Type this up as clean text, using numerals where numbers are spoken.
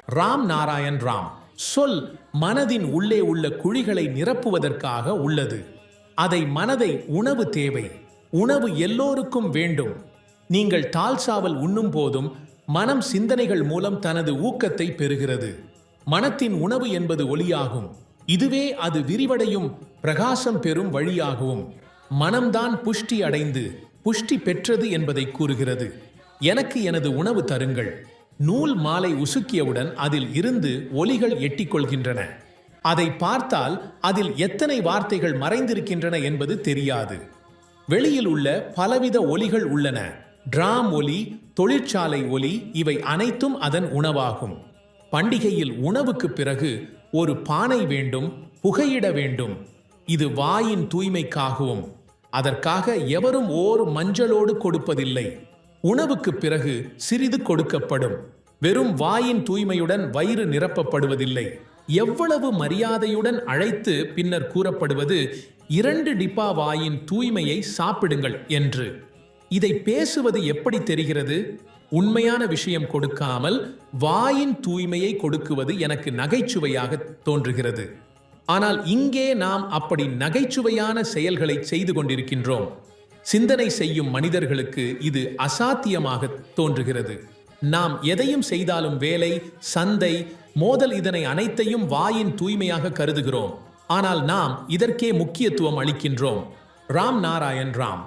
ராம் நாராயண் ராம். சொல் மனதின் உள்ளே உள்ள குழிகளை நிரப்புவதற்காக உள்ளது. அதை மனதை உணவு தேவை. உணவு எல்லோருக்கும் வேண்டும். நீங்கள் தால்சாவல் உண்ணும் போதும் மனம் சிந்தனைகள் மூலம் தனது ஊக்கத்தை பெறுகிறது. மனத்தின் உணவு என்பது ஒளியாகும். இதுவே அது விரிவடையும் பிரகாசம் பெறும் வழியாகவும் மனம்தான் புஷ்டி அடைந்து புஷ்டி பெற்றது என்பதை கூறுகிறது. எனக்கு எனது உணவு தருங்கள். நூல் மாலை உசுக்கியவுடன் அதில் இருந்து ஒலிகள் எட்டிக்கொள்கின்றன. அதை பார்த்தால் அதில் எத்தனை வார்த்தைகள் மறைந்திருக்கின்றன என்பது தெரியாது. வெளியில் உள்ள பலவித ஒலிகள் உள்ளன. டிராம் ஒலி, தொழிற்சாலை ஒலி, இவை அனைத்தும் அதன் உணவாகும். பண்டிகையில் உணவுக்கு பிறகு ஒரு பானை வேண்டும், புகையிட வேண்டும். இது வாயின் தூய்மைக்காகவும். அதற்காக எவரும் ஓர் மஞ்சளோடு கொடுப்பதில்லை. உணவுக்கு பிறகு சிறிது கொடுக்கப்படும். வெறும் வாயின் தூய்மையுடன் வயிறு நிரப்பப்படுவதில்லை. எவ்வளவு மரியாதையுடன் அழைத்து பின்னர் கூறப்படுவது 2 டிப்பா வாயின் தூய்மையை சாப்பிடுங்கள் என்று. இதை பேசுவது எப்படி தெரிகிறது? உண்மையான விஷயம் கொடுக்காமல் வாயின் தூய்மையை கொடுக்குவது எனக்கு நகைச்சுவையாக தோன்றுகிறது. ஆனால் இங்கே நாம் அப்படி நகைச்சுவையான செயல்களை செய்து கொண்டிருக்கின்றோம். சிந்தனை செய்யும் மனிதர்களுக்கு இது அசாத்தியமாக தோன்றுகிறது. நாம் எதையும் செய்தாலும் வேலை, சந்தை, மோதல், இதனை அனைத்தையும் வாயின் தூய்மையாக கருதுகிறோம். ஆனால் நாம் இதற்கே முக்கியத்துவம் அளிக்கின்றோம். ராம் நாராயண் ராம்.